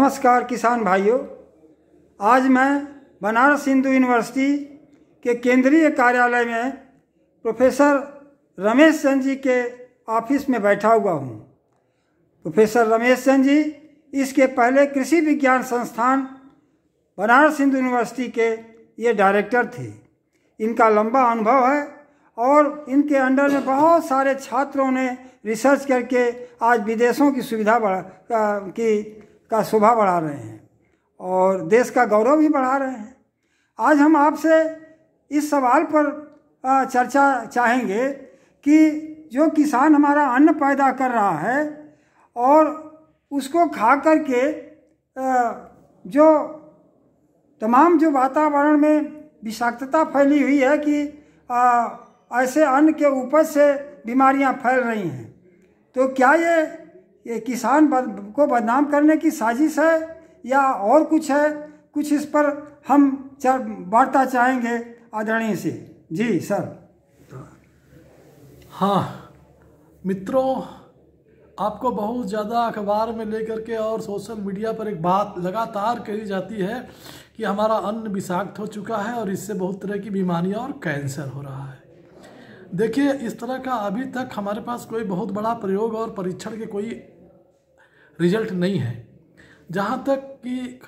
नमस्कार किसान भाइयों। आज मैं बनारस हिंदू यूनिवर्सिटी के केंद्रीय कार्यालय में प्रोफेसर रमेश चंद जी के ऑफिस में बैठा हुआ हूँ। प्रोफेसर रमेश चंद जी इसके पहले कृषि विज्ञान संस्थान बनारस हिंदू यूनिवर्सिटी के ये डायरेक्टर थे। इनका लंबा अनुभव है और इनके अंडर में बहुत सारे छात्रों ने रिसर्च करके आज विदेशों की सुविधा का शोभा बढ़ा रहे हैं और देश का गौरव भी बढ़ा रहे हैं। आज हम आपसे इस सवाल पर चर्चा चाहेंगे कि जो किसान हमारा अन्न पैदा कर रहा है और उसको खा करके जो तमाम जो वातावरण में विषाक्तता फैली हुई है कि ऐसे अन्न के उपज से बीमारियां फैल रही हैं, तो क्या ये किसान को बदनाम करने की साजिश है या और कुछ है? कुछ इस पर हम वार्ता चाहेंगे आदरणीय से। जी सर। हाँ मित्रों, आपको बहुत ज़्यादा अखबार में लेकर के और सोशल मीडिया पर एक बात लगातार कही जाती है कि हमारा अन्न विषाक्त हो चुका है और इससे बहुत तरह की बीमारियां और कैंसर हो रहा है। देखिए, इस तरह का अभी तक हमारे पास कोई बहुत बड़ा प्रयोग और परीक्षण के कोई रिजल्ट नहीं है। जहाँ तक कि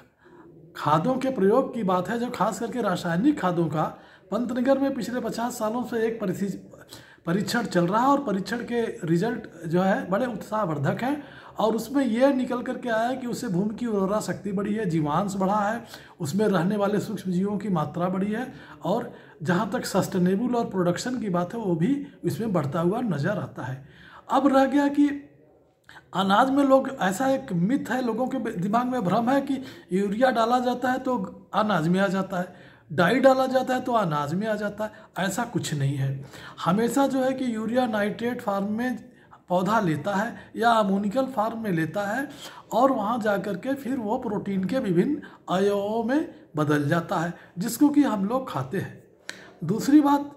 खादों के प्रयोग की बात है, जो खास करके रासायनिक खादों का, पंतनगर में पिछले 50 सालों से एक परीक्षण चल रहा है और परीक्षण के रिजल्ट जो है बड़े उत्साहवर्धक हैं और उसमें यह निकल करके आया है कि उससे भूमि की उर्वरा शक्ति बढ़ी है, जीवांश बढ़ा है, उसमें रहने वाले सूक्ष्म जीवों की मात्रा बढ़ी है और जहाँ तक सस्टेनेबल और प्रोडक्शन की बात है वो भी इसमें बढ़ता हुआ नज़र आता है। अब रह गया कि अनाज में लोग, ऐसा एक मिथ है, लोगों के दिमाग में भ्रम है कि यूरिया डाला जाता है तो अनाज में आ जाता है, डाई डाला जाता है तो अनाज में आ जाता है। ऐसा कुछ नहीं है। हमेशा जो है कि यूरिया नाइट्रेट फार्म में पौधा लेता है या अमोनिकल फार्म में लेता है और वहाँ जा कर के फिर वो प्रोटीन के विभिन्न अवयवों में बदल जाता है, जिसको कि हम लोग खाते हैं। दूसरी बात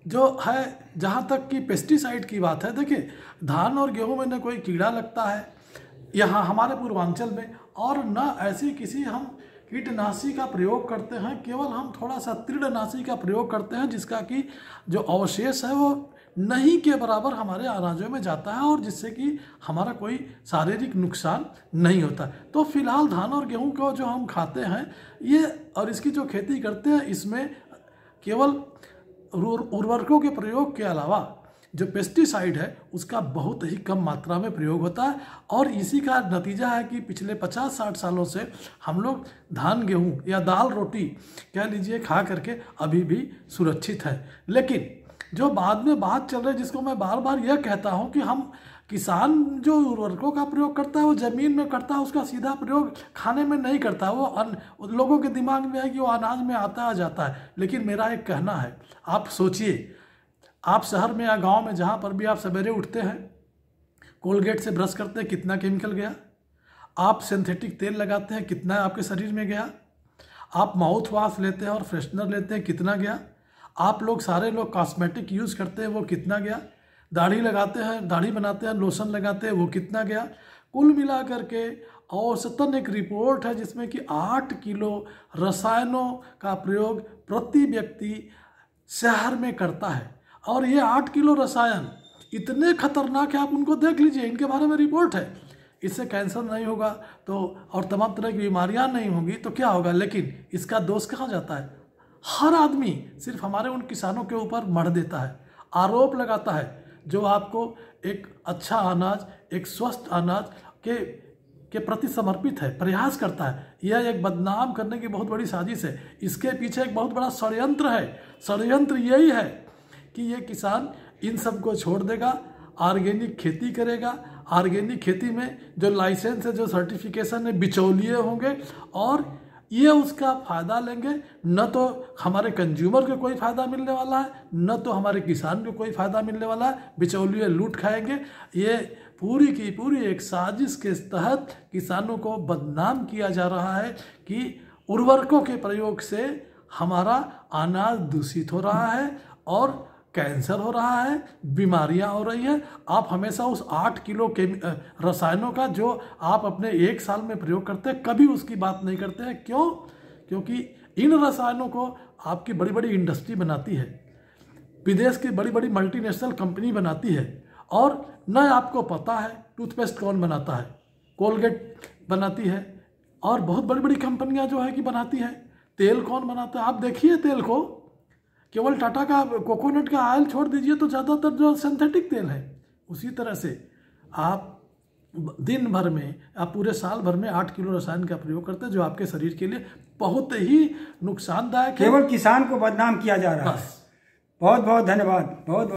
जो है, जहाँ तक कि पेस्टिसाइड की बात है, देखिए धान और गेहूं में न कोई कीड़ा लगता है यहाँ हमारे पूर्वांचल में, और न ऐसी किसी हम कीटनाशी का प्रयोग करते हैं। केवल हम थोड़ा सा तीड़नाशी का प्रयोग करते हैं जिसका कि जो अवशेष है वो नहीं के बराबर हमारे अनाजों में जाता है और जिससे कि हमारा कोई शारीरिक नुकसान नहीं होता। तो फिलहाल धान और गेहूं को जो हम खाते हैं ये और इसकी जो खेती करते हैं, इसमें केवल उर्वरकों के प्रयोग के अलावा जो पेस्टिसाइड है उसका बहुत ही कम मात्रा में प्रयोग होता है और इसी का नतीजा है कि पिछले 50-60 सालों से हम लोग धान गेहूं या दाल रोटी कह लीजिए खा करके अभी भी सुरक्षित है। लेकिन जो बाद में बात चल रही है, जिसको मैं बार बार यह कहता हूं कि हम किसान जो उर्वरकों का प्रयोग करता है वो ज़मीन में करता है, उसका सीधा प्रयोग खाने में नहीं करता। वो लोगों के दिमाग में है कि वो अनाज में आता आ जाता है। लेकिन मेरा एक कहना है, आप सोचिए, आप शहर में या गांव में जहां पर भी आप सवेरे उठते हैं, कोलगेट से ब्रश करते हैं, कितना केमिकल गया। आप सिंथेटिक तेल लगाते हैं, कितना आपके शरीर में गया। आप माउथ वॉश लेते हैं और फ्रेशनर लेते हैं, कितना गया। आप लोग सारे लोग कॉस्मेटिक यूज़ करते हैं, वो कितना गया। दाढ़ी लगाते हैं, दाढ़ी बनाते हैं, लोशन लगाते हैं, वो कितना गया। कुल मिला करके औसतन एक रिपोर्ट है जिसमें कि 8 किलो रसायनों का प्रयोग प्रति व्यक्ति शहर में करता है। और ये 8 किलो रसायन इतने खतरनाक है, आप उनको देख लीजिए, इनके बारे में रिपोर्ट है। इससे कैंसर नहीं होगा तो और तमाम तरह की बीमारियां नहीं होंगी तो क्या होगा। लेकिन इसका दोष कहाँ जाता है? हर आदमी सिर्फ हमारे उन किसानों के ऊपर मढ़ देता है, आरोप लगाता है, जो आपको एक अच्छा अनाज, एक स्वस्थ अनाज के प्रति समर्पित है, प्रयास करता है। यह एक बदनाम करने की बहुत बड़ी साजिश है। इसके पीछे एक बहुत बड़ा षड्यंत्र है। षड्यंत्र यही है कि ये किसान इन सब को छोड़ देगा, ऑर्गेनिक खेती करेगा। ऑर्गेनिक खेती में जो लाइसेंस है, जो सर्टिफिकेशन है, बिचौलिए होंगे और ये उसका फ़ायदा लेंगे। न तो हमारे कंज्यूमर को कोई फ़ायदा मिलने वाला है, न तो हमारे किसान को कोई फ़ायदा मिलने वाला है। बिचौलिए लूट खाएंगे। ये पूरी की पूरी एक साजिश के तहत किसानों को बदनाम किया जा रहा है कि उर्वरकों के प्रयोग से हमारा अनाज दूषित हो रहा है और कैंसर हो रहा है, बीमारियां हो रही हैं। आप हमेशा उस 8 किलो के रसायनों का जो आप अपने 1 साल में प्रयोग करते हैं कभी उसकी बात नहीं करते हैं। क्यों? क्योंकि इन रसायनों को आपकी बड़ी बड़ी इंडस्ट्री बनाती है, विदेश की बड़ी बड़ी मल्टीनेशनल कंपनी बनाती है, और न आपको पता है टूथपेस्ट कौन बनाता है। कोलगेट बनाती है और बहुत बड़ी बड़ी कंपनियां जो है कि बनाती है। तेल कौन बनाता है? आप देखिए तेल को, केवल टाटा का कोकोनट का ऑयल छोड़ दीजिए तो ज़्यादातर जो सिंथेटिक तेल है। उसी तरह से आप दिन भर में, आप पूरे साल भर में 8 किलो रसायन का प्रयोग करते हैं जो आपके शरीर के लिए बहुत ही नुकसानदायक है। केवल किसान को बदनाम किया जा रहा है। बहुत बहुत धन्यवाद। बहुत